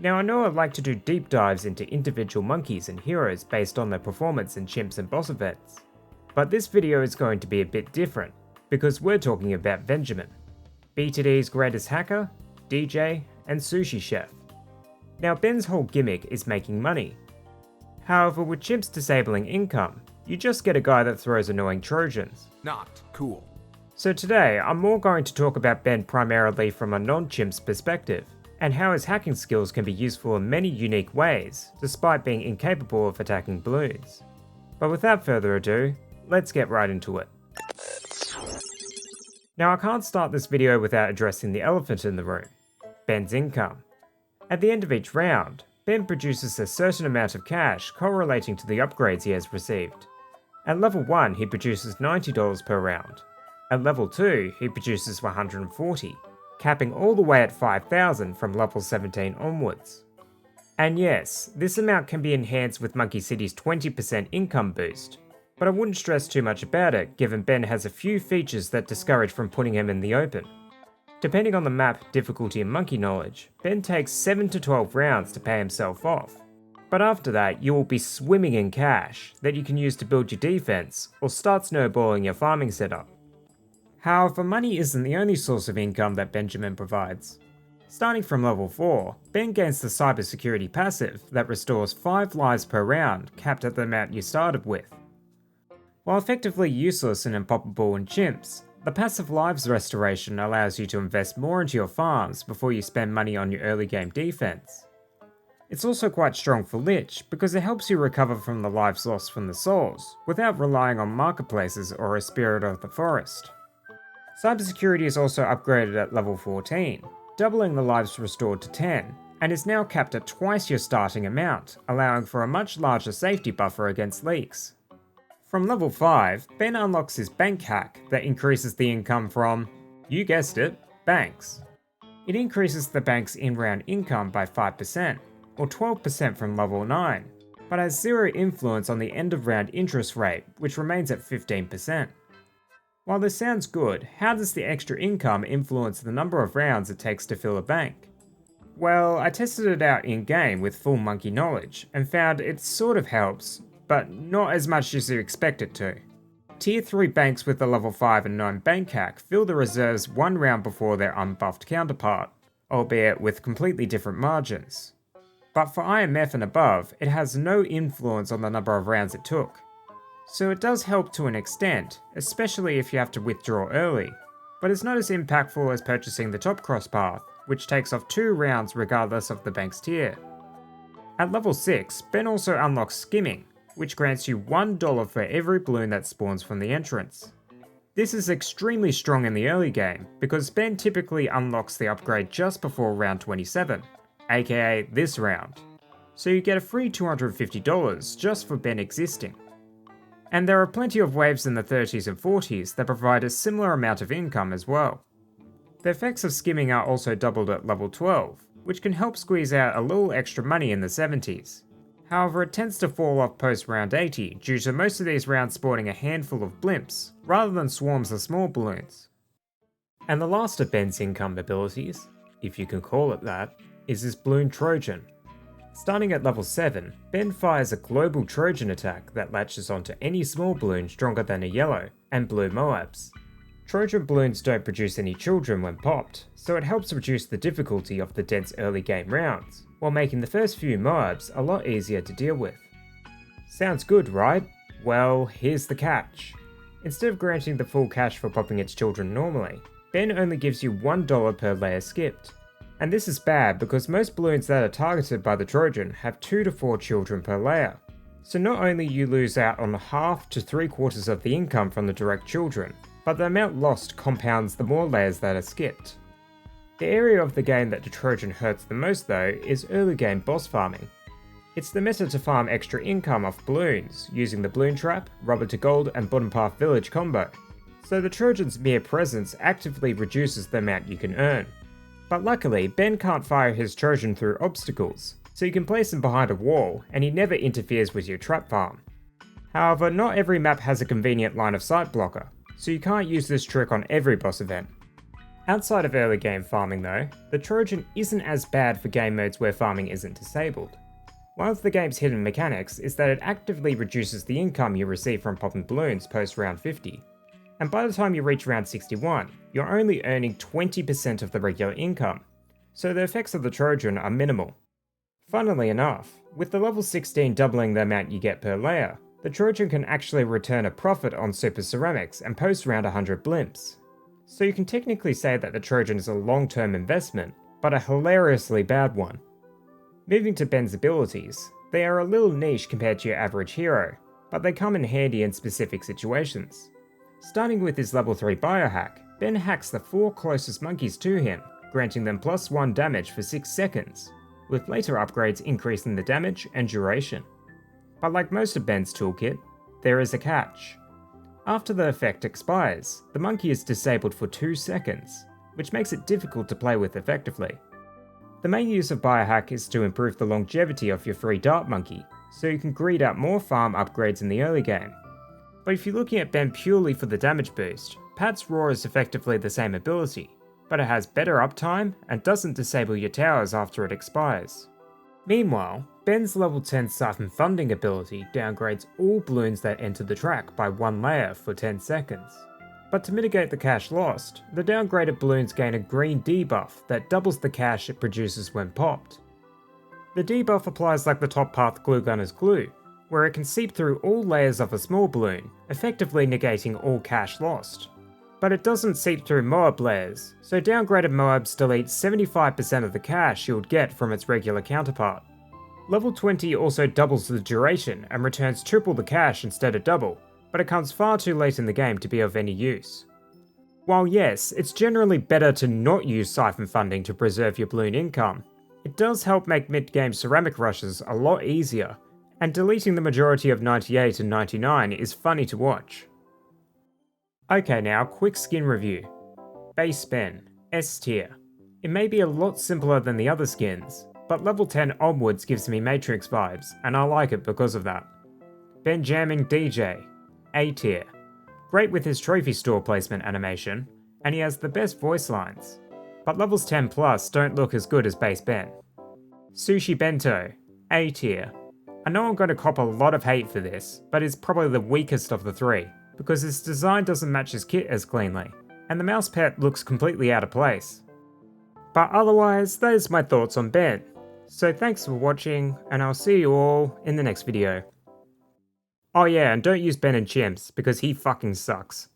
Now I know I like to do deep dives into individual monkeys and heroes based on their performance in chimps and boss events, but this video is going to be a bit different, because we're talking about Benjammin, B2D's greatest hacker, DJ, and sushi chef. Now Ben's whole gimmick is making money. However, with chimps disabling income, you just get a guy that throws annoying Trojans. Not cool. So today, I'm more going to talk about Ben primarily from a non-chimp's perspective, and how his hacking skills can be useful in many unique ways, despite being incapable of attacking bloons. But without further ado, let's get right into it. Now I can't start this video without addressing the elephant in the room, Ben's income. At the end of each round, Ben produces a certain amount of cash correlating to the upgrades he has received. At level 1 he produces $90 per round. At level 2 he produces $140, capping all the way at $5,000 from level 17 onwards. And yes, this amount can be enhanced with Monkey City's 20% income boost, but I wouldn't stress too much about it given Ben has a few features that discourage from putting him in the open. Depending on the map, difficulty and monkey knowledge, Ben takes 7 to 12 rounds to pay himself off. But after that, you will be swimming in cash that you can use to build your defense or start snowballing your farming setup. However, money isn't the only source of income that Benjammin provides. Starting from level 4, Ben gains the cybersecurity passive that restores 5 lives per round, capped at the amount you started with. While effectively useless and unpoppable in chimps, the passive lives restoration allows you to invest more into your farms before you spend money on your early game defense. It's also quite strong for Lich because it helps you recover from the lives lost from the souls, without relying on marketplaces or a spirit of the forest. Cybersecurity is also upgraded at level 14, doubling the lives restored to 10, and is now capped at twice your starting amount, allowing for a much larger safety buffer against leaks. From level 5, Ben unlocks his bank hack that increases the income from, you guessed it, banks. It increases the bank's in-round income by 5%, or 12% from level 9, but has zero influence on the end-of-round interest rate, which remains at 15%. While this sounds good, how does the extra income influence the number of rounds it takes to fill a bank? Well, I tested it out in-game with full monkey knowledge, and found it sort of helps, but not as much as you expect it to. Tier 3 banks with the level 5 and 9 bank hack fill the reserves 1 round before their unbuffed counterpart, albeit with completely different margins. But for IMF and above, it has no influence on the number of rounds it took. So it does help to an extent, especially if you have to withdraw early, but it's not as impactful as purchasing the top cross path, which takes off 2 rounds regardless of the bank's tier. At level 6, Ben also unlocks skimming, which grants you $1 for every bloon that spawns from the entrance. This is extremely strong in the early game, because Ben typically unlocks the upgrade just before round 27, aka this round, so you get a free $250 just for Ben existing. And there are plenty of waves in the 30s and 40s that provide a similar amount of income as well. The effects of skimming are also doubled at level 12, which can help squeeze out a little extra money in the 70s. However, it tends to fall off post round 80 due to most of these rounds spawning a handful of blimps, rather than swarms of small balloons. And the last of Ben's income abilities, if you can call it that, is his Bloon Trojan. Starting at level 7, Ben fires a global Trojan attack that latches onto any small balloon stronger than a yellow, and blue Moabs. Trojan balloons don't produce any children when popped, so it helps reduce the difficulty of the dense early game rounds, while making the first few Moabs a lot easier to deal with. Sounds good, right? Well, here's the catch. Instead of granting the full cash for popping its children normally, Ben only gives you $1 per layer skipped. And this is bad because most balloons that are targeted by the Trojan have 2 to 4 children per layer. So not only you lose out on half to 3/4 of the income from the direct children, but the amount lost compounds the more layers that are skipped. The area of the game that the Trojan hurts the most though is early game boss farming. It's the method to farm extra income off balloons, using the Bloon Trap, Rubber to Gold and Bottom Path Village combo. So the Trojan's mere presence actively reduces the amount you can earn. But luckily, Ben can't fire his Trojan through obstacles, so you can place him behind a wall and he never interferes with your trap farm. However, not every map has a convenient line of sight blocker, so you can't use this trick on every boss event. Outside of early game farming though, the Trojan isn't as bad for game modes where farming isn't disabled. One of the game's hidden mechanics is that it actively reduces the income you receive from popping balloons post round 50. And by the time you reach round 61, you're only earning 20% of the regular income, so the effects of the Trojan are minimal. Funnily enough, with the level 16 doubling the amount you get per layer, the Trojan can actually return a profit on super ceramics and post around 100 blimps. So you can technically say that the Trojan is a long-term investment, but a hilariously bad one. Moving to Ben's abilities, they are a little niche compared to your average hero, but they come in handy in specific situations. Starting with his level 3 biohack, Ben hacks the 4 closest monkeys to him, granting them +1 damage for 6 seconds, with later upgrades increasing the damage and duration. But like most of Ben's toolkit, there is a catch. After the effect expires, the monkey is disabled for 2 seconds, which makes it difficult to play with effectively. The main use of biohack is to improve the longevity of your free dart monkey, so you can greed out more farm upgrades in the early game. But if you're looking at Ben purely for the damage boost, Pat's Roar is effectively the same ability, but it has better uptime and doesn't disable your towers after it expires. Meanwhile, Ben's level 10 Siphon Funding ability downgrades all balloons that enter the track by 1 layer for 10 seconds. But to mitigate the cash lost, the downgraded balloons gain a green debuff that doubles the cash it produces when popped. The debuff applies like the top path glue gunner's glue, where it can seep through all layers of a small balloon, effectively negating all cash lost. But it doesn't seep through Moab layers, so downgraded Moabs delete 75% of the cash you would get from its regular counterpart. Level 20 also doubles the duration and returns triple the cash instead of double, but it comes far too late in the game to be of any use. While yes, it's generally better to not use Siphon Funding to preserve your balloon income, it does help make mid-game ceramic rushes a lot easier, and deleting the majority of 98 and 99 is funny to watch. Okay now, quick skin review. Base Ben, S tier. It may be a lot simpler than the other skins, but level 10 onwards gives me Matrix vibes, and I like it because of that. Benjammin DJ, A tier. Great with his trophy store placement animation, and he has the best voice lines, but levels 10 plus don't look as good as base Ben. Sushi Bento, A tier. I know I'm going to cop a lot of hate for this, but it's probably the weakest of the three, because his design doesn't match his kit as cleanly, and the mouse pet looks completely out of place. But otherwise, those are my thoughts on Ben. So thanks for watching, and I'll see you all in the next video. Oh yeah, and don't use Ben and chimps, because he fucking sucks.